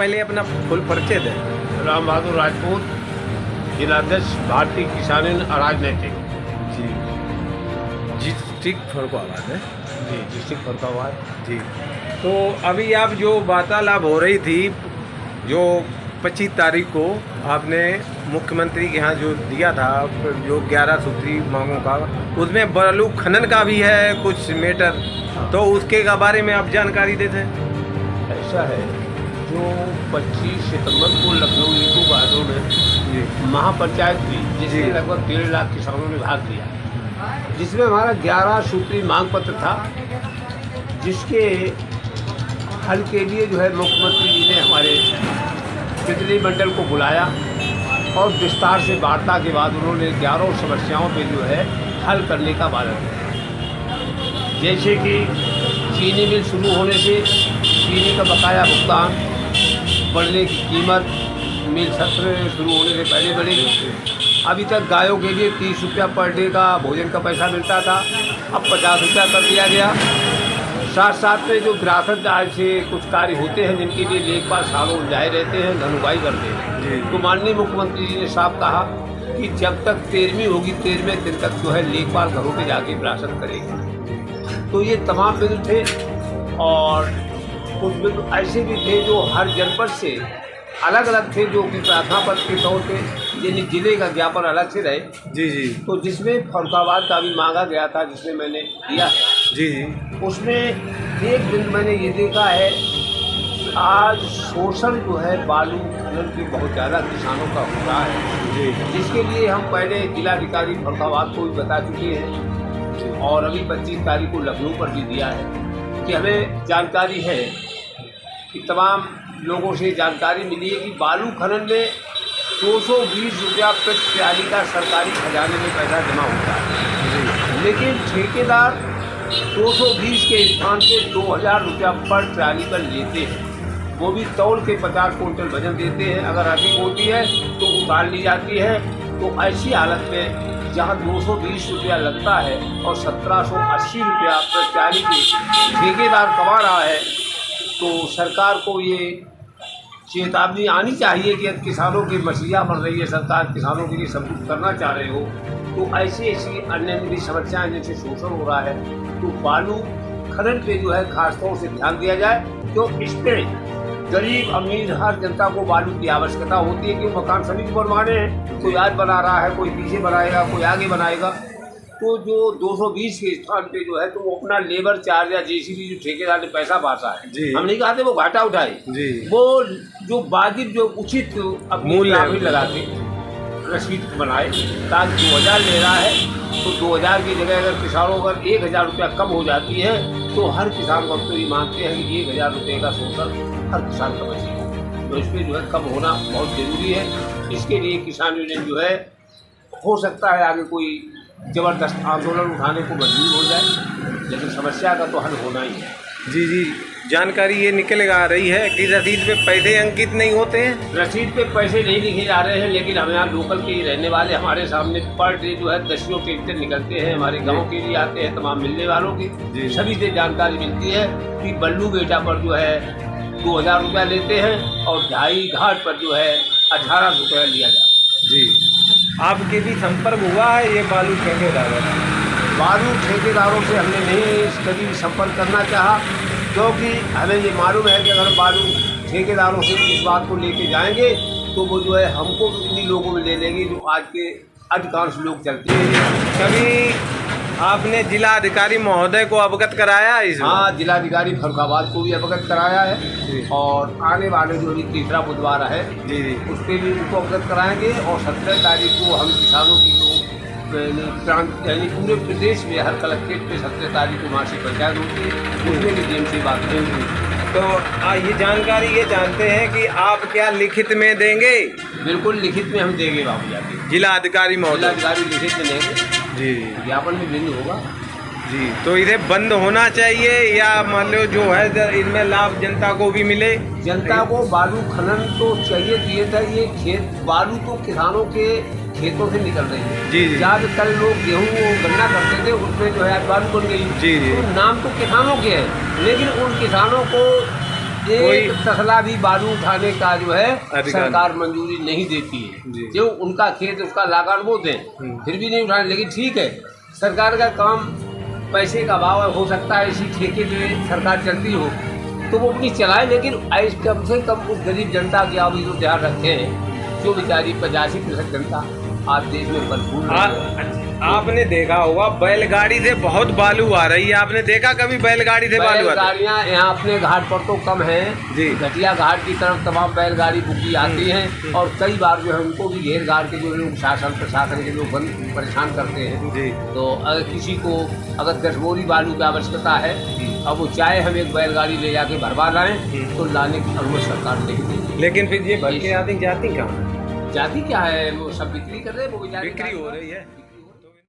पहले अपना फुल परिचय दें। राम बहादुर राजपूत, जिलाध्यक्ष भारतीय किसान यूनियन राजनीतिक। जी, डिस्ट्रिक्ट फर्रुखाबाद है जी, डिस्ट्रिक्ट फर्रुखाबाद। जी। तो अभी आप जो वार्तालाप हो रही थी, जो 25 तारीख को आपने मुख्यमंत्री के यहाँ जो दिया था, जो 11 सूत्री मांगों का, उसमें बालू खनन का भी है कुछ मैटर, तो उसके का बारे में आप जानकारी देते हैं। ऐसा है, जो 25 सितंबर को लखनऊ ईको गार्डों में महापंचायत हुई, जिसमें लगभग 1.5 लाख किसानों ने भाग लिया, जिसमें हमारा 11 सूत्री मांग पत्र था, जिसके हल के लिए जो है मुख्यमंत्री जी ने हमारे प्रतिनिधिमंडल को बुलाया और विस्तार से वार्ता के बाद उन्होंने 11 समस्याओं पे जो है हल करने का वादा किया। जैसे कि चीनी मिल शुरू होने से चीनी का बकाया भुगतान बढ़ने की कीमत मिल सत्र शुरू होने से पहले बढ़ेगी। अभी तक गायों के लिए 30 रुपया पर डे का भोजन का पैसा मिलता था, अब 50 रुपया कर दिया गया। साथ साथ में जो विरासत आय से कुछ कार्य होते हैं, जिनके लिए लेखपाल सालों उलझाए रहते हैं, धनुवाई करते हैं, तो माननीय मुख्यमंत्री जी ने साफ कहा कि जब तक 13वीं होगी, 13वें दिन तक जो है लेखपाल घरों पे जाके विरासत करेगी। तो ये तमाम बिल थे, और कुछ बिल ऐसे भी थे जो हर जनपद से अलग अलग थे, जो कि प्रार्थना पत्र के तौर पे यानी जिले का ज्ञापन अलग से रहे। जी जी। तो जिसमें फर्रुखाबाद का भी मांगा गया था, जिसमें मैंने दिया है। जी जी। उसमें एक दिन मैंने ये देखा है, आज शोषण जो है बालू खनन की बहुत ज़्यादा किसानों का हो रहा है, जी, जिसके लिए हम पहले जिलाधिकारी फर्रुखाबाद को भी बता चुके हैं, और अभी 25 तारीख को लखनऊ पर भी दिया है कि हमें जानकारी है कि तमाम लोगों से जानकारी मिली है कि बालू खनन में 220 रुपया प्रति ट्राली का सरकारी खजाने में पैसा जमा होता है, लेकिन ठेकेदार 220 के स्थान पे 2000 रुपया पर ट्राली पर लेते हैं। वो भी तौल के 50 कुंटल वजन देते हैं, अगर अधिक होती है तो उतार ली जाती है। तो ऐसी हालत में जहाँ 220 रुपया लगता है और 1780 रुपया प्रति ट्राली के ठेकेदार कमा रहा है, तो सरकार को ये चेतावनी आनी चाहिए कि किसानों की मछलियाँ मर रही है, सरकार किसानों के लिए सब कुछ करना चाह रहे हो, तो ऐसी ऐसी अन्य भी समस्याएं जिनसे शोषण हो रहा है, तो बालू खनन पे जो है खासतौर से ध्यान दिया जाए। तो इस पे गरीब अमीर हर जनता को बालू की आवश्यकता होती है, कि मकान सभी को बनवाने हैं, कोई आज बना रहा है, कोई पीछे बनाएगा, कोई आगे बनाएगा। तो जो 220 के स्थान पे जो है, तो वो अपना लेबर चार्ज या जेसीबी जो ठेकेदार ने पैसा बांटा है, हम नहीं कहते वो घाटा उठाए, वो जो वाजिब जो उचित मूल्य लगा के रसीद बनाए, ताकि 2000 ले रहा है तो 2000 की जगह अगर किसानों अगर 1000 रुपया कम हो जाती है, तो हर किसान को तो ये मानते हैं कि 1000 रुपये का शोषण हर किसान का बचेगा। तो इस पर जो है कम होना बहुत ज़रूरी है। इसके लिए किसान यूनियन जो है, हो सकता है आगे कोई जबरदस्त आंदोलन उठाने को मजबूर हो जाए, लेकिन समस्या का तो हल होना ही है। जी जी। जानकारी ये निकल आ रही है कि रसीद पे पैसे अंकित नहीं होते हैं, रसीद पे पैसे नहीं लिखे जा रहे हैं, लेकिन हम यहाँ लोकल के रहने वाले हमारे सामने पर डे जो है 10 ट्रैक्टर निकलते हैं, हमारे गाँव के लिए आते हैं, तमाम मिलने वालों की सभी से जानकारी मिलती है कि बल्लू बेटा पर जो है 2000 रुपया लेते हैं, और ढाई घाट पर जो है 18 रुपया लिया जाता। जी। आपके भी संपर्क हुआ है ये बालू ठेकेदारों? बालू ठेकेदारों से हमने नहीं कभी भी संपर्क करना चाहा, क्योंकि हमें ये मालूम है कि अगर बालू ठेकेदारों से इस बात को लेके जाएंगे, तो वो जो है हमको भी उन्हीं लोगों में ले लेंगे जो आज के अधिकांश लोग चलते हैं। कभी आपने जिला अधिकारी महोदय को अवगत कराया इस? हाँ, जिलाधिकारी फर्रुखाबाद को भी अवगत कराया है, और आने वाले जो भी तीसरा बुधवार है जी, उस पर भी उनको अवगत कराएंगे। और 17 तारीख को हम किसानों की जो यानी पूरे प्रदेश में हर कलेक्ट्रेट पे 17 तारीख को मासिक पंचायत होती है, उसमें भी डीएम से बात करेंगे। तो ये जानकारी ये जानते हैं कि आप क्या लिखित में देंगे? बिल्कुल लिखित में हम देंगे बाबू जाके, जिला अधिकारी महोदय। जिलाधिकारी लिखित में देंगे जी, ज्ञापन भी भिन्न होगा। जी। तो इसे बंद होना चाहिए, या मान लो जो है इनमें लाभ जनता को भी मिले? जनता को बालू खनन तो चाहिए दिए था, ये खेत बालू तो किसानों के खेतों से निकल रही है। जी, जी। जहाँ कल लोग गेहूँ गन्ना करते थे, उसमें जो है बालू बन गई। जी, जी। तो नाम तो किसानों के हैं, लेकिन उन किसानों को एक तसला भी बालू उठाने का जो है अधिकार सरकार मंजूरी नहीं देती जी। है। जो उनका खेत उसका लागान वो दें, फिर भी नहीं उठाने। लेकिन ठीक है, सरकार का काम पैसे का अभाव हो सकता है, इसी ठेके पे सरकार चलती हो तो वो अपनी चलाए, लेकिन कम से कम उस गरीब जनता की आप जो ध्यान रखें, जो बेचारी 85% जनता आज देश में भरपूर है। आपने देखा होगा बैलगाड़ी से बहुत बालू आ रही है, आपने देखा कभी बैलगाड़ी से बालू आ रही बैलगाड़ियाँ यहाँ अपने घाट पर तो कम है जी। घटिया घाट की तरफ तमाम बैलगाड़ी बुकी आती हैं और कई बार जो है उनको भी घेर घाट के जो लोग शासन प्रशासन के लोग बंद परेशान करते हैं जी। तो अगर किसी को अगर 10 बोरी बालू की आवश्यकता है, अब वो चाहे हम एक बैलगाड़ी ले जाके भरवा लाएं तो लाने की अनुमति सरकार नहीं देती। लेकिन फिर ये भर के आदमी जाती कहाँ? जाती क्या है, वो सब बिक्री कर रहे हैं, वो बेचारे बिक्री हो रही है।